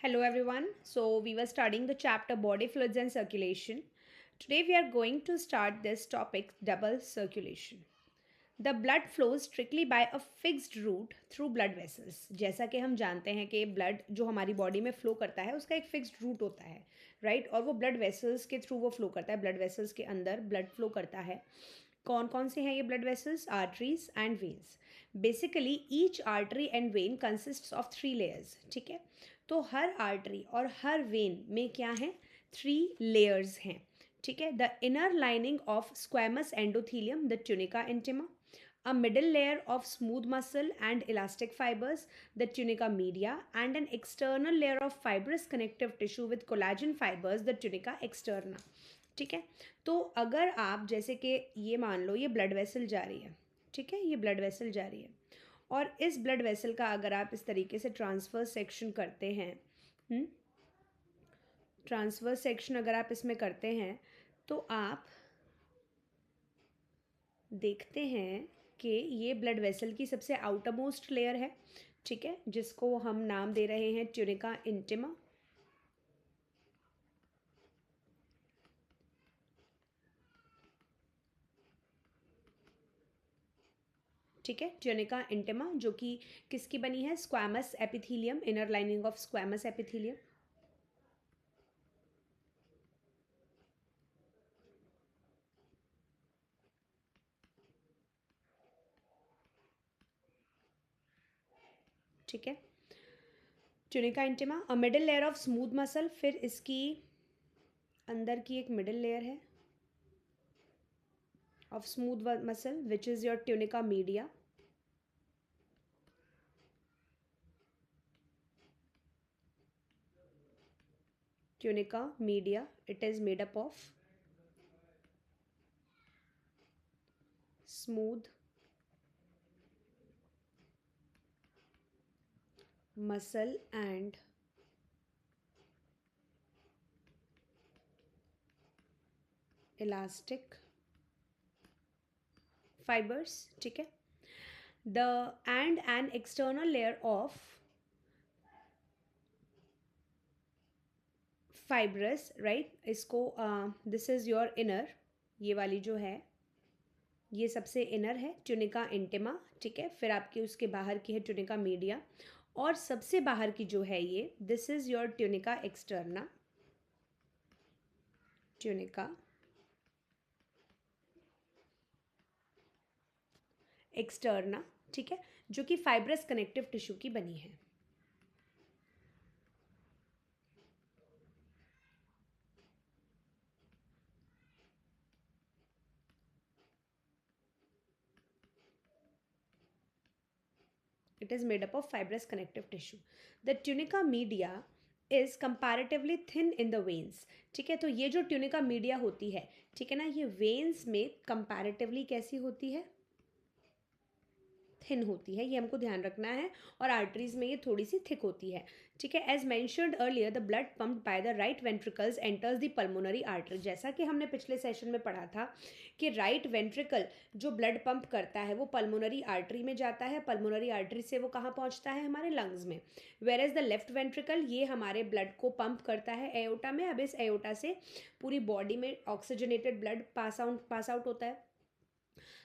Hello everyone. So we were studying the chapter body fluids and circulation. Today we are going to start this topic double circulation. The blood flows strictly by a fixed route through blood vessels. जैसा कि हम जानते हैं कि blood जो हमारी body में flow करता है उसका एक फिक्स्ड रूट होता है राइट और वो ब्लड वेसल्स के थ्रू वो फ्लो करता है ब्लड वेसल्स के अंदर ब्लड फ्लो करता है कौन कौन से हैं ये blood vessels arteries and veins basically each artery and when consists of 3 layers ठीक है तो हर आर्टरी और हर वेन में क्या है 3 लेयर्स हैं ठीक है the inner lining of squamous endothelium the tunica intima a middle layer of smooth muscle and elastic fibers, the tunica media, and an external layer of fibrous connective tissue with collagen fibers, the tunica externa. ठीक है तो अगर आप जैसे कि ये मान लो ये ब्लड वेसल जा रही है ठीक है ये ब्लड वेसल जा रही है और इस ब्लड वेसल का अगर आप इस तरीके से ट्रांसफर सेक्शन करते हैं ट्रांसफर सेक्शन अगर आप इसमें करते हैं तो आप देखते हैं कि ये ब्लड वेसल की सबसे आउटर मोस्ट लेयर है ठीक है जिसको हम नाम दे रहे हैं ट्यूनिका इंटिमा ठीक है ट्यूनिका इंटिमा जो कि किसकी बनी है squamous epithelium inner lining of squamous epithelium ठीक है tunica intima a middle layer of smooth muscle फिर इसकी अंदर की एक मिडिल लेयर है of smooth muscle which is your tunica media tunica media it is made up of smooth muscle and elastic fibers ठीक है the and an external layer of fibrous right इसको this is your inner ये वाली जो है ये सबसे inner है ट्यूनिका इंटिमा ठीक है फिर आपकी उसके बाहर की है ट्यूनिका मीडिया और सबसे बाहर की जो है ये this is your tunica externa tunica externa ठीक है जो कि फाइब्रस कनेक्टिव टिश्यू की बनी है it is made up of fibrous connective tissue the tunica media is comparatively thin in the veins ठीक है तो ये जो ट्यूनिका मीडिया होती है ठीक है ना ये वेन्स में कंपैरेटिवली कैसी होती है थिन होती है ये हमको ध्यान रखना है और आर्टरीज में ये थोड़ी सी थिक होती है ठीक है as mentioned earlier the blood pumped by the right ventricles enters the pulmonary artery जैसा कि हमने पिछले सेशन में पढ़ा था कि राइट वेंट्रिकल जो ब्लड पंप करता है वो पल्मोनरी आर्टरी में जाता है पल्मोनरी आर्टरी से वो कहाँ पहुँचता है हमारे लंग्स में where as the left ventricle ये हमारे ब्लड को पंप करता है एओटा में अब इस एओटा से पूरी बॉडी में ऑक्सीजनेटेड ब्लड पास आउट होता है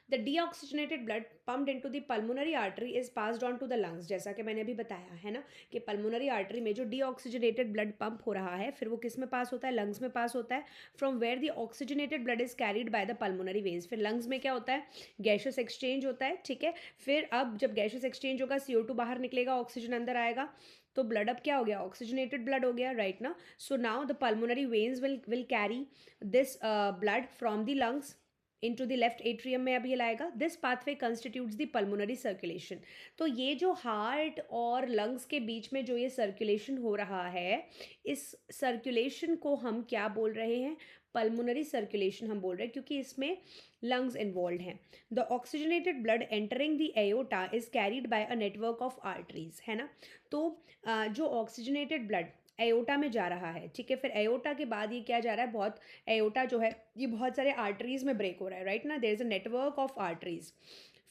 The deoxygenated blood pumped into the pulmonary artery is passed on to the lungs जैसा कि मैंने अभी बताया है ना कि पल्मोनरी आर्टरी में जो डीऑक्सीजनेटेड ब्लड पंप हो रहा है फिर वो किस में पास होता है लंग्स में पास होता है from where the oxygenated blood is carried by the pulmonary veins फिर लंग्स में क्या होता है गैशियस एक्सचेंज होता है ठीक है फिर अब जब गैशियस एक्सचेंज होगा CO2 बाहर निकलेगा ऑक्सीजन अंदर आएगा तो ब्लड अब क्या हो गया ऑक्सीजनेटेड ब्लड हो गया राइट ना so now the pulmonary veins will carry this blood from the lungs into the left atrium में अब ये लाएगा this pathway constitutes the pulmonary circulation तो ये जो हार्ट और लंग्स के बीच में जो ये सर्कुलेशन हो रहा है इस सर्कुलेशन को हम क्या बोल रहे हैं पल्मोनरी सर्कुलेशन हम बोल रहे हैं क्योंकि इसमें लंग्स इन्वॉल्व हैं the oxygenated blood entering the aorta is carried bye a network of arteries है ना तो जो ऑक्सीजनेटेड ब्लड एओटा में जा रहा है ठीक है फिर एओटा के बाद ये क्या जा रहा है बहुत एओटा जो है ये बहुत सारे आर्टरीज में ब्रेक हो रहा है राइट ना there is a network of arteries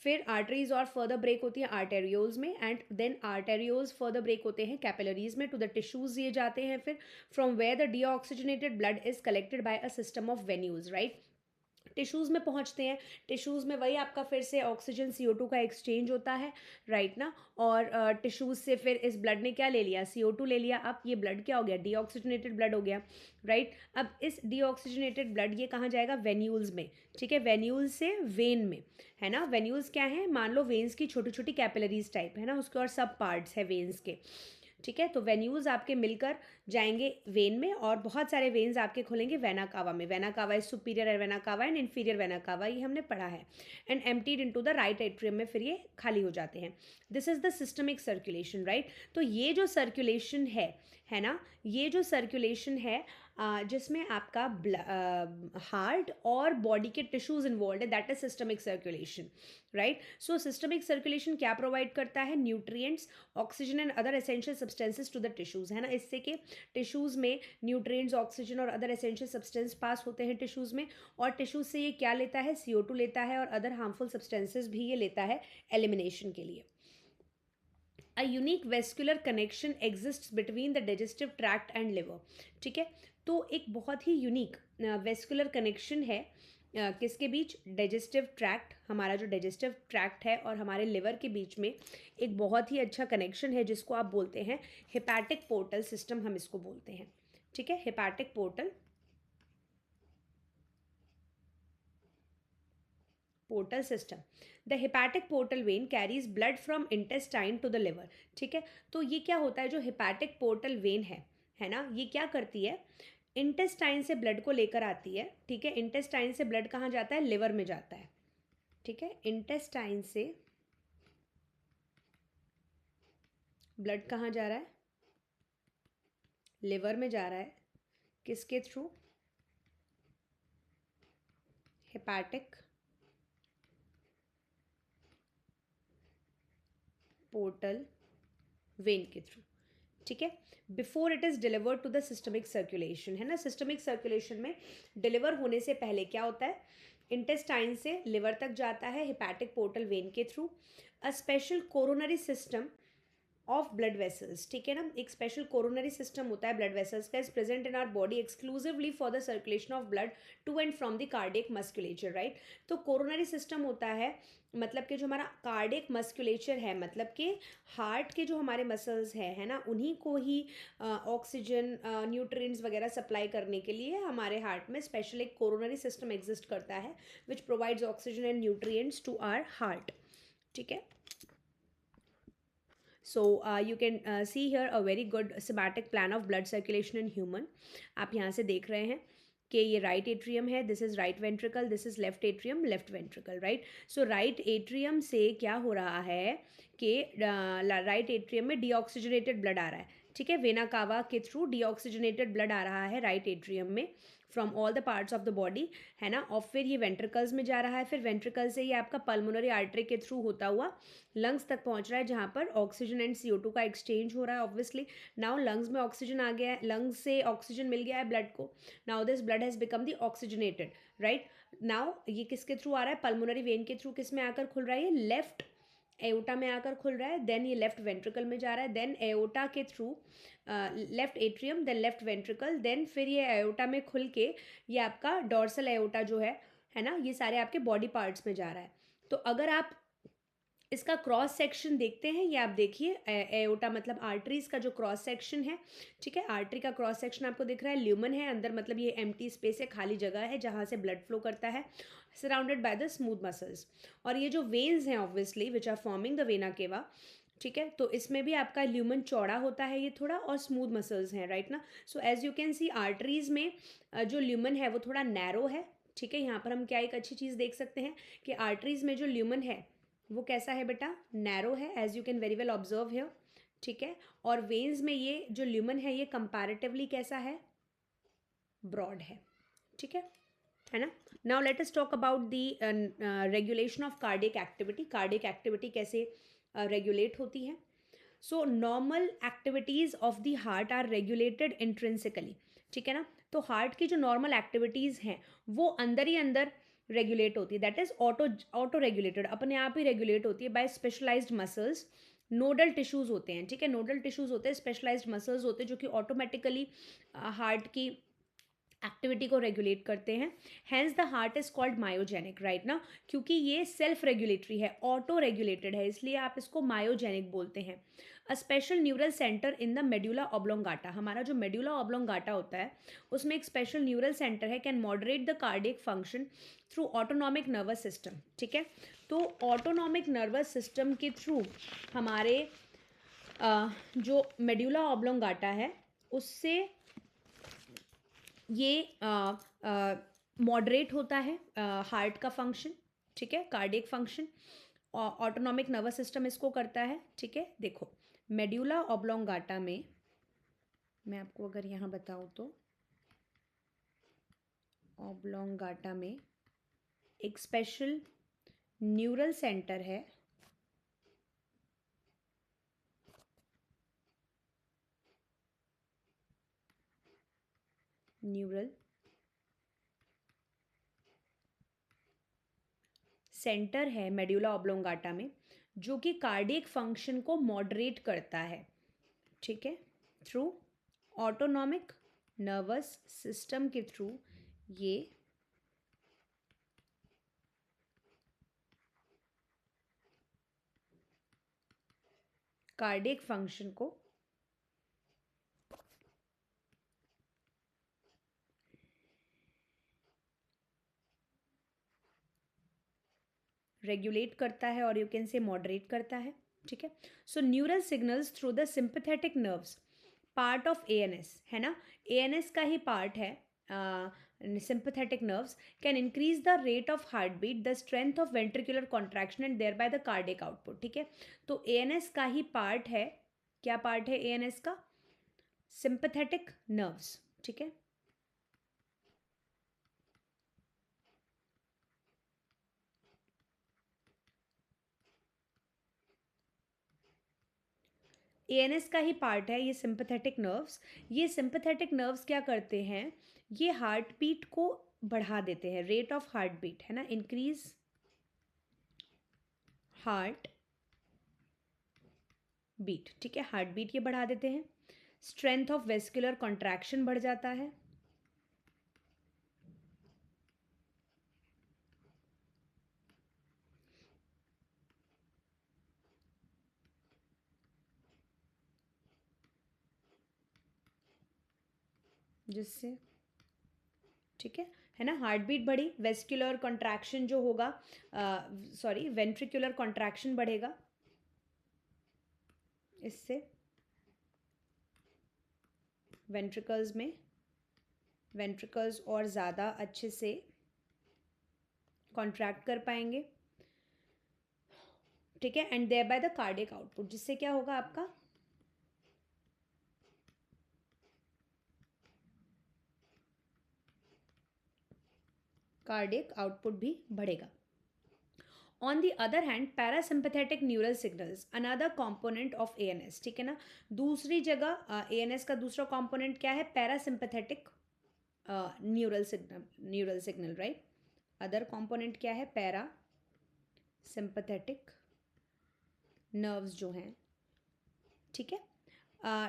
फिर आर्टरीज और फर्दर ब्रेक होती है आर्टेरियोल्स में, and then arterioles further break होते हैं कैपिलरीज में, टू द टिश्यूज ये जाते हैं फिर, from where the deoxygenated blood is collected by a system of venules, right. Tissues में पहुंचते हैं, टिश्यूज़ में वही आपका फिर से ऑक्सीजन CO2 का एक्सचेंज होता है, राइट ना। और टिश्यूज़ से फिर इस ब्लड ने क्या ले लिया, CO2 ले लिया, अब ये ब्लड क्या हो गया, डीऑक्सीजनेटेड ब्लड हो गया, राइट। अब इस डीऑक्सीजनेटेड ब्लड ये कहाँ जाएगा, वेन्यूल्स में, ठीक है, वेन्यूल्स से वेन में, है ना। वेन्यूल्स क्या है, मान लो वेन्स की छोटी छोटी कैपिलरीज टाइप है ना, उसके और सब पार्ट्स है वेन्स के, ठीक है। तो वेन्यूज आपके मिलकर जाएंगे वेन में, और बहुत सारे वेन्स आपके खुलेंगे वेना कावा में। Vena cava is superior vena cava and inferior vena cava, ये हमने पढ़ा है। And emptied into the right atrium में फिर ये खाली हो जाते हैं। This is the systemic circulation, right. तो ये जो सर्कुलेशन है ना, ये जो सर्कुलेशन है जिसमें आपका हार्ट और बॉडी के टिश्यूज इन्वॉल्व है, that is systemic circulation, right. So systemic circulation क्या प्रोवाइड करता है, nutrients, oxygen and other essential substances to the tissues, है ना। इससे कि टिश्यूज में न्यूट्रिएंट्स, ऑक्सीजन और अदर एसेंशियल सब्सटेंस पास होते हैं टिश्यूज में, और टिश्यूज से ये क्या लेता है, CO2 लेता है, और अदर हार्मफुल सब्सटेंसेस भी ये लेता है एलिमिनेशन के लिए। A unique vascular connection exists between the digestive tract and liver, ठीक है। तो एक बहुत ही यूनिक वेस्कुलर कनेक्शन है किसके बीच, डाइजेस्टिव ट्रैक्ट, हमारा जो डाइजेस्टिव ट्रैक्ट है और हमारे लिवर के बीच में एक बहुत ही अच्छा कनेक्शन है, जिसको आप बोलते हैं हेपेटिक पोर्टल सिस्टम, हम इसको बोलते हैं, ठीक है, hepatic portal system. The hepatic portal vein carries blood from intestine to the liver, ठीक है। तो ये क्या होता है, जो हेपेटिक पोर्टल वेन है ना, ये क्या करती है, इंटेस्टाइन से ब्लड को लेकर आती है, ठीक है। इंटेस्टाइन से ब्लड कहाँ जाता है, लिवर में जाता है, ठीक है। इंटेस्टाइन से ब्लड कहाँ जा रहा है, लिवर में जा रहा है, किसके थ्रू, हेपेटिक पोर्टल वेन के थ्रू, ठीक है। Before it is delivered to the systemic circulation, है ना। सिस्टमिक सर्कुलेशन में डिलीवर होने से पहले क्या होता है, इंटेस्टाइन से लिवर तक जाता है हेपेटिक पोर्टल वेन के through. A special coronary system of blood vessels, ठीक है ना, एक स्पेशल कोरोनरी सिस्टम होता है ब्लड वेसल्स का, is present in our body exclusively for the circulation of blood to and from the cardiac musculature, right. तो coronary system होता है, मतलब कि जो हमारा कार्डियक मस्कुलेचर है, मतलब कि हार्ट के जो हमारे मसल्स है ना, उन्हीं को ही ऑक्सीजन, न्यूट्रिएंट्स वगैरह सप्लाई करने के लिए हमारे हार्ट में स्पेशल एक कोरोनरी सिस्टम एग्जिस्ट करता है, which provides oxygen and nutrients to our heart, ठीक है। So you can see here a very good schematic plan of blood circulation in human. आप यहाँ से देख रहे हैं कि ये राइट एट्रियम है, this is right ventricle, this is left atrium, left ventricle, right. So right atrium से क्या हो रहा है कि राइट एट्रियम में डीऑक्सीजनेटेड ब्लड आ रहा है, ठीक है। वेना कावा के थ्रू डीऑक्सीजनेटेड ब्लड आ रहा है राइट एट्रियम में from all the parts of the body, है ना। और फिर ये वेंट्रिकल्स में जा रहा है, फिर वेंट्रिकल से ये आपका पल्मोनरी आर्टरी के थ्रू होता हुआ लंग्स तक पहुंच रहा है, जहाँ पर ऑक्सीजन एंड CO2 का एक्सचेंज हो रहा है। ऑब्वियसली नाउ लंग्स में ऑक्सीजन आ गया है, लंग्स से ऑक्सीजन मिल गया है ब्लड को, now this blood has become the oxygenated, right. Now ये किसके थ्रू आ रहा है, पल्मोनरी वेन के थ्रू, किस में आकर खुल रहा है, ये लेफ्ट एओटा में आकर खुल रहा है, देन ये लेफ्ट वेंट्रिकल में जा रहा है, देन एओटा के through left atrium, then left ventricle, then फिर ये एओटा में खुल के ये आपका डॉर्सल एओटा जो है ना, ये सारे आपके बॉडी पार्ट्स में जा रहा है। तो अगर आप इसका क्रॉस सेक्शन देखते हैं, ये आप देखिए एओटा मतलब आर्टरीज का जो क्रॉस सेक्शन है, ठीक है। आर्टरी का क्रॉस सेक्शन आपको दिख रहा है, ल्यूमन है अंदर, मतलब ये एम्प्टी स्पेस है, खाली जगह है जहाँ से ब्लड फ्लो करता है, surrounded by the smooth muscles. और ये जो वेन्स हैं obviously which are forming the vena cava, ठीक है, तो इसमें भी आपका ल्यूमन चौड़ा होता है ये थोड़ा, और स्मूथ मसल्स हैं, राइट ना। So as you can see arteries में जो ल्यूमन है वो थोड़ा नैरो है, ठीक है। यहाँ पर हम क्या एक अच्छी चीज़ देख सकते हैं कि आर्टरीज में जो ल्यूमन है वो कैसा है बेटा, नैरो है, as you can very well observe here, ठीक है। और वेन्स में ये जो ल्यूमन है ये कंपैरेटिवली कैसा है, ब्रॉड है, ठीक है ना। Now let us talk about the regulation of cardiac activity. Cardiac activity कैसे रेगुलेट होती है। So normal activities of the heart are regulated intrinsically, ठीक है ना। तो हार्ट की जो नॉर्मल एक्टिविटीज़ हैं वो अंदर ही अंदर रेगुलेट होती है, दैट इज ऑटो रेगुलेटेड, अपने आप ही रेगुलेट होती है by specialised muscles. Nodal tissues होते हैं, ठीक है, नोडल टिश्यूज होते हैं, स्पेशलाइज्ड मसल्स होते हैं जो कि ऑटोमेटिकली हार्ट की एक्टिविटी को रेगुलेट करते हैं। Hence the heart is called myogenic, right ना, क्योंकि ये सेल्फ रेगुलेटरी है, ऑटो रेगुलेटेड है, इसलिए आप इसको मायोजेनिक बोलते हैं। A special neural centre in the medulla oblongata, हमारा जो मेड्यूला ऑब्लोंगाटा होता है उसमें एक स्पेशल न्यूरल सेंटर है, can moderate the cardiac function through autonomic nervous system, ठीक है। तो ऑटोनॉमिक नर्वस सिस्टम के थ्रू हमारे जो मेड्यूला ऑब्लोंगाटा है उससे ये मॉडरेट होता है हार्ट का फंक्शन, ठीक है, cardiac function. Autonomic nervous system इसको करता है, ठीक है। देखो मेड्यूला ऑब्लोंगाटा में मैं आपको अगर यहाँ बताऊँ तो ऑब्लोंगाटा में एक स्पेशल न्यूरल सेंटर है, न्यूरल सेंटर है मेड्यूला ऑब्लोंगाटा में जो कि कार्डियक फंक्शन को मॉडरेट करता है, ठीक है, थ्रू ऑटोनॉमिक नर्वस सिस्टम के थ्रू ये कार्डियक फंक्शन को रेगुलेट करता है और यू कैन से मॉडरेट करता है, ठीक है। So neural signals through the sympathetic nerves, part of ANS है ना, एएनएस का ही पार्ट है sympathetic nerves, can increase the rate of heartbeat, the strength of ventricular contraction and thereby the cardiac output, ठीक है। तो एएनएस का ही पार्ट है, क्या पार्ट है एएनएस का, sympathetic nerves, ठीक है। एएनएस का ही पार्ट है ये सिंपैथेटिक नर्व्स। ये सिंपैथेटिक नर्व्स क्या करते हैं, ये हार्ट बीट को बढ़ा देते हैं, रेट ऑफ हार्ट बीट है ना, इंक्रीज हार्ट बीट, ठीक है, हार्ट बीट ये बढ़ा देते हैं। स्ट्रेंथ ऑफ वेस्कुलर कॉन्ट्रैक्शन बढ़ जाता है, जिससे, ठीक है ना, हार्ट बीट बढ़ी, वेस्कुलर कॉन्ट्रैक्शन जो होगा, सॉरी वेंट्रिकुलर कॉन्ट्रैक्शन बढ़ेगा, इससे वेंट्रिकल्स में, वेंट्रिकल्स और ज़्यादा अच्छे से कॉन्ट्रैक्ट कर पाएंगे, ठीक है, and thereby the cardiac output, जिससे क्या होगा आपका कार्डियक आउटपुट भी बढ़ेगा। On the other hand parasympathetic neural signals another component of ANS, ठीक है ना, दूसरी जगह एएनएस का दूसरा कॉम्पोनेंट क्या है, parasympathetic neural signal, right. Other component क्या है, पैरा सिंपैथेटिक नर्व्स जो हैं, ठीक है।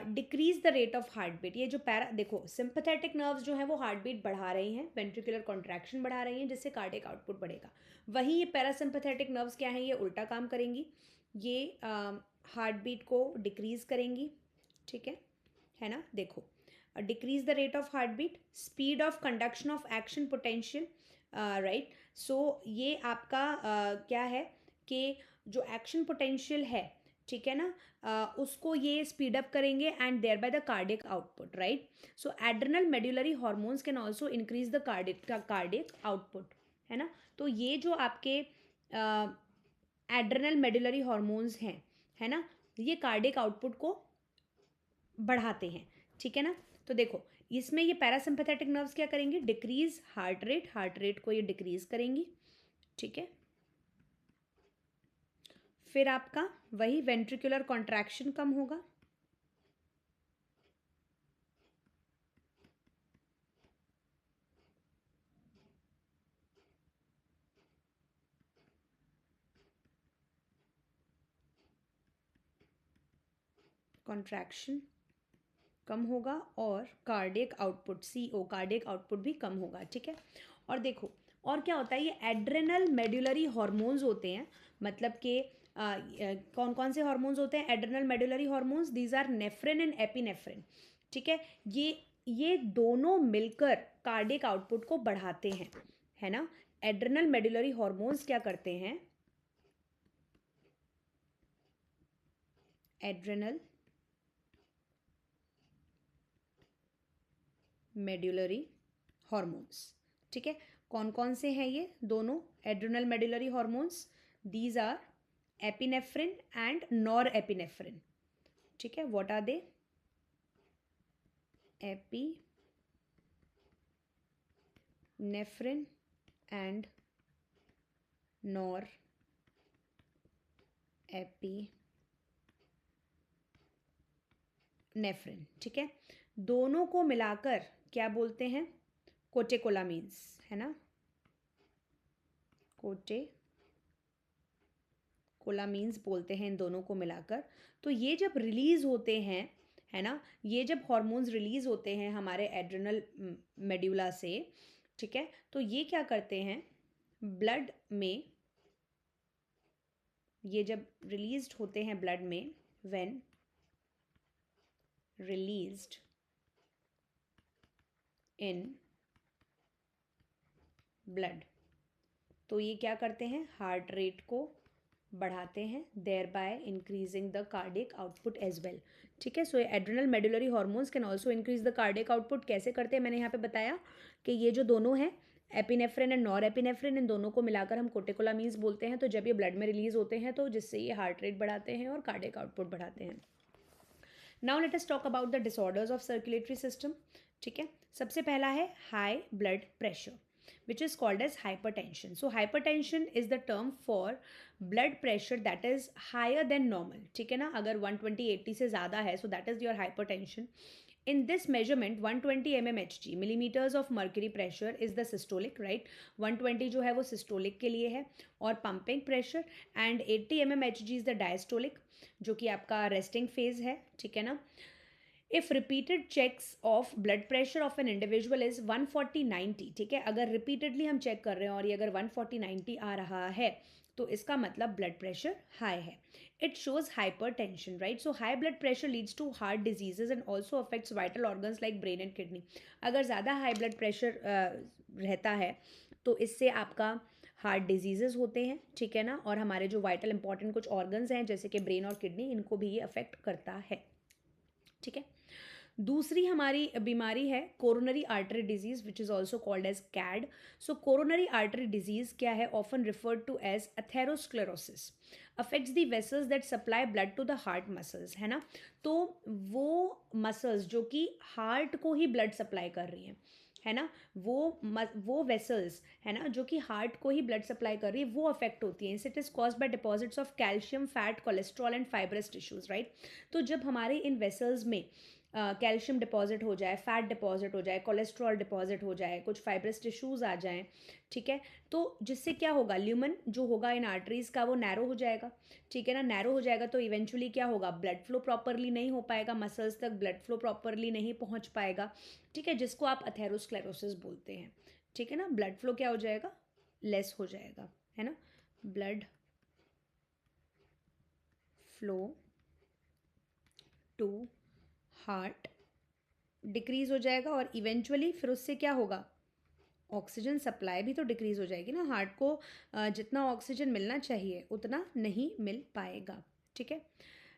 Decrease the rate of heart beat, ये जो देखो सिंपैथेटिक नर्व्स जो हैं वो हार्ट बीट बढ़ा रही हैं, वेंट्रिकुलर कॉन्ट्रैक्शन बढ़ा रही हैं, जिससे कार्डियक आउटपुट बढ़ेगा। वहीं ये पैरासिम्पैथेटिक नर्व्स क्या हैं, ये उल्टा काम करेंगी, ये हार्ट बीट को डिक्रीज करेंगी, ठीक है ना। देखो decrease the rate of heart beat, speed of conduction of action potential, right. सो ये आपका क्या है कि जो एक्शन पोटेंशियल है, ठीक है ना, उसको ये स्पीड अप करेंगे and thereby the cardiac output, right. So adrenal medullary hormones can also increase the cardiac output, है ना। तो ये जो आपके एड्रेनल मेड्युलरी हॉर्मोन्स हैं, है ना, ये कार्डियक आउटपुट को बढ़ाते हैं, ठीक है ना। तो देखो इसमें ये पैरासिम्पैथेटिक नर्व्स क्या करेंगी, डिक्रीज हार्ट रेट को ये डिक्रीज करेंगी, ठीक है। फिर आपका वही वेंट्रिकुलर कॉन्ट्रैक्शन कम होगा, कॉन्ट्रैक्शन कम होगा और cardiac output CO cardiac output भी कम होगा, ठीक है। और देखो और क्या होता है, ये एड्रेनल मेडुलरी हॉर्मोन्स होते हैं, मतलब कि कौन कौन से हॉर्मोन्स होते हैं adrenal medullary hormones, these are nephrine and epinephrine, ठीक है। ये दोनों मिलकर कार्डियक आउटपुट को बढ़ाते हैं, है ना। एड्रेनल मेडुलरी हॉर्मोन्स क्या करते हैं, एड्रेनल मेडुलरी हॉर्मोन्स, ठीक है। कौन कौन से हैं ये दोनों adrenal medullary hormones, these are epinephrine and norepinephrine, ठीक है। What are they, epinephrine and norepinephrine, ठीक है। दोनों को मिलाकर क्या बोलते हैं, कोटेकोलामीन्स, है ना, कोटेकोलामीन्स बोलते हैं इन दोनों को मिलाकर। तो ये जब रिलीज होते हैं, है ना, ये जब हॉर्मोन्स रिलीज होते हैं हमारे एड्रेनल मेडुला से, ठीक है, तो ये क्या करते हैं ब्लड में, ये जब रिलीज्ड होते हैं ब्लड में, व्हेन रिलीज्ड इन ब्लड, तो ये क्या करते हैं हार्ट रेट को बढ़ाते हैं, thereby increasing the cardiac output as well, ठीक है। So adrenal medullary hormones can also increase the cardiac output. कैसे करते हैं मैंने यहाँ पे बताया कि ये जो दोनों हैं एपिनेफ्रिन एंड नॉर एपिनेफ्रिन, इन दोनों को मिलाकर हम कोटेकोलामीन्स बोलते हैं। तो जब ये ब्लड में रिलीज होते हैं तो जिससे ये हार्ट रेट बढ़ाते हैं और कार्डियक आउटपुट बढ़ाते हैं। Now let us talk about the disorders of circulatory system, ठीक है। सबसे पहला है high blood pressure, which is called as hypertension. So hypertension is the term for blood pressure that is higher than normal, ठीक है ना। अगर 120/80 से ज़्यादा है, so that is your hypertension. In this measurement 120 mmHg millimeters of mercury pressure is the systolic, right. 120 जो है वो systolic के लिए है, और pumping pressure, and 80 mmHg is the diastolic, जो कि आपका resting phase है, ठीक है ना। If repeated checks of blood pressure of an individual is 140/90, ठीक है, अगर repeatedly हम चेक कर रहे हैं और ये अगर 140/90 आ रहा है तो इसका मतलब ब्लड प्रेशर हाई है। It shows hypertension, right. So high blood pressure leads to heart diseases and also affects vital organs like brain and kidney. अगर ज़्यादा हाई ब्लड प्रेशर रहता है तो इससे आपका हार्ट डिजीजेज होते हैं, ठीक है ना, और हमारे जो वाइटल इंपॉर्टेंट कुछ ऑर्गन्स हैं जैसे कि ब्रेन और किडनी, इनको भी ये अफेक्ट करता है, ठीक है। दूसरी हमारी बीमारी है coronary artery disease, which is also called as CAD. So coronary artery disease क्या है, often referred to as atherosclerosis, affects the vessels that supply blood to the heart muscles, है ना। तो वो मसल्स जो कि हार्ट को ही ब्लड सप्लाई कर रही हैं, है ना, वो वेसल्स, है ना, जो कि हार्ट को ही ब्लड सप्लाई कर रही है, वो अफेक्ट होती हैं। It is caused by deposits of calcium, fat, cholesterol and fibrous tissues, right. तो जब हमारे इन वेसल्स में कैल्शियम डिपॉजिट हो जाए, फैट डिपॉजिट हो जाए, कोलेस्ट्रॉल डिपॉजिट हो जाए, कुछ फाइब्रस टिश्यूज़ आ जाएं, ठीक है, तो जिससे क्या होगा, ल्यूमन जो होगा इन आर्टरीज़ का वो नैरो हो जाएगा, ठीक है ना। नैरो हो जाएगा तो इवेंचुअली क्या होगा, ब्लड फ्लो प्रॉपरली नहीं हो पाएगा, मसल्स तक ब्लड फ्लो प्रॉपरली नहीं पहुंच पाएगा, ठीक है, जिसको आप एथेरोस्क्लेरोसिस बोलते हैं, ठीक है ना। ब्लड फ्लो क्या हो जाएगा, लेस हो जाएगा, है ना, blood flow to heart decrease हो जाएगा, और इवेंचुअली फिर उससे क्या होगा, ऑक्सीजन सप्लाई भी तो डिक्रीज़ हो जाएगी ना। हार्ट को जितना ऑक्सीजन मिलना चाहिए उतना नहीं मिल पाएगा, ठीक है।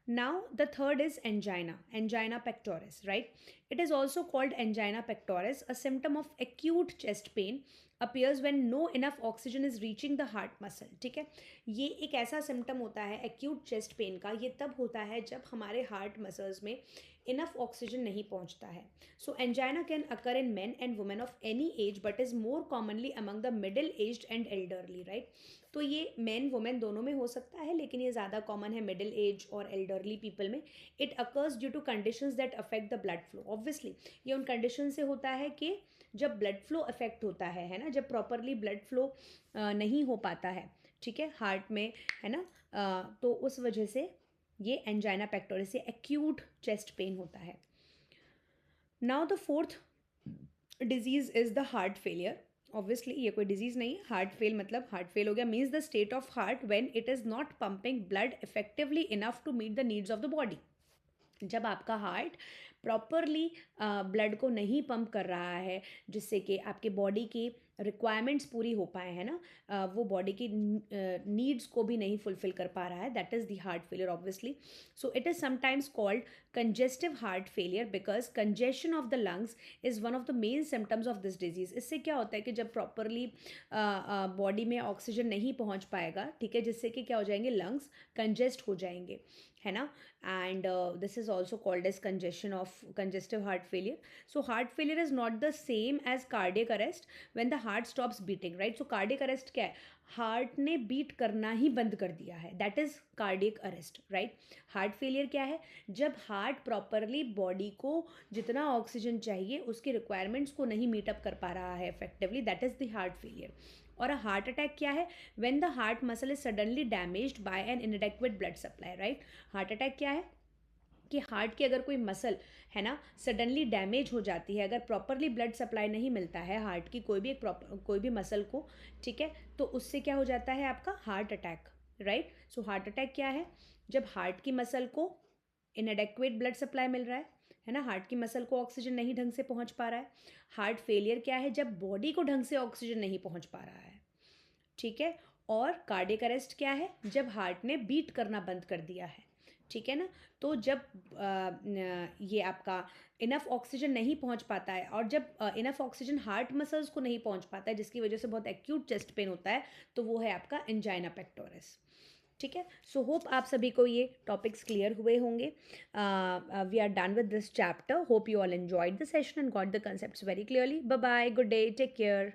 Now the third is angina pectoris, right. It is also called angina pectoris. A symptom of acute chest pain appears when no enough oxygen is reaching the heart muscle, ठीक है। ये एक ऐसा सिम्टम होता है एक्यूट चेस्ट पेन का, ये तब होता है जब हमारे हार्ट मसल्स में इनफ ऑक्सीजन नहीं पहुंचता है। So angina can occur in men and women of any age but is more commonly among the middle aged and elderly, right. तो ये मेन वुमेन दोनों में हो सकता है, लेकिन ये ज़्यादा कॉमन है मिडिल एज और एल्डरली पीपल में। It occurs due to conditions that affect the blood flow. Obviously ये उन कंडीशन से होता है कि जब ब्लड फ्लो अफेक्ट होता है ना, जब प्रॉपरली ब्लड फ्लो नहीं हो पाता है, ठीक है, हार्ट में, है ना, तो उस वजह से ये एंजाइना पेक्टोरिस से एक्यूट चेस्ट पेन होता है. Now the fourth disease is the heart failure. Obviously ये कोई डिजीज नहीं है. हार्ट फेल मतलब हार्ट फेल हो गया means the state of heart when it is not pumping blood effectively enough to meet the needs of the body. जब आपका heart properly blood को नहीं पंप कर रहा है जिससे कि आपके बॉडी की रिक्वायरमेंट्स पूरी हो पाए, है ना, वो बॉडी की नीड्स को भी नहीं फुलफिल कर पा रहा है, that is the heart failure obviously. So it is sometimes called congestive heart failure because congestion of the lungs is one of the main symptoms of this disease. इससे क्या होता है कि जब प्रॉपरली बॉडी में ऑक्सीजन नहीं पहुंच पाएगा, ठीक है, जिससे कि क्या हो जाएंगे, लंग्स कंजेस्ट हो जाएंगे, है ना. And this is also called as congestive heart failure. So heart failure is not the same as cardiac arrest when the heart stops beating, right? So cardiac arrest क्या है, हार्ट ने beat करना ही बंद कर दिया है, that is cardiac arrest, right. Heart failure क्या है, जब हार्ट प्रॉपरली बॉडी को जितना ऑक्सीजन चाहिए उसकी रिक्वायरमेंट्स को नहीं मीटअप कर पा रहा है effectively, that is the heart failure. और अ हार्ट अटैक क्या है, when the heart muscle is suddenly damaged by an inadequate blood supply, right. Heart attack क्या है कि हार्ट की अगर कोई मसल, है ना, सडनली डैमेज हो जाती है, अगर प्रॉपरली ब्लड सप्लाई नहीं मिलता है हार्ट की कोई भी मसल को, ठीक है, तो उससे क्या हो जाता है आपका heart attack, right. So heart attack क्या है, जब हार्ट की मसल को इनएडेक्वेट ब्लड सप्लाई मिल रहा है ना, हार्ट की मसल को ऑक्सीजन नहीं ढंग से पहुंच पा रहा है. हार्ट फेलियर क्या है, जब बॉडी को ढंग से ऑक्सीजन नहीं पहुंच पा रहा है, ठीक है. और कार्डियक अरेस्ट क्या है, जब हार्ट ने बीट करना बंद कर दिया है, ठीक है ना. तो जब ये आपका इनफ ऑक्सीजन नहीं पहुंच पाता है और जब इनफ ऑक्सीजन हार्ट मसल्स को नहीं पहुंच पाता है जिसकी वजह से बहुत एक्यूट चेस्ट पेन होता है, तो वो है आपका एंजाइना पेक्टोरिस, ठीक है. सो होप आप सभी को ये टॉपिक्स क्लियर हुए होंगे. We are done with this chapter. Hope you all enjoyed the session and got the concepts very clearly. Bye bye, good day, take care.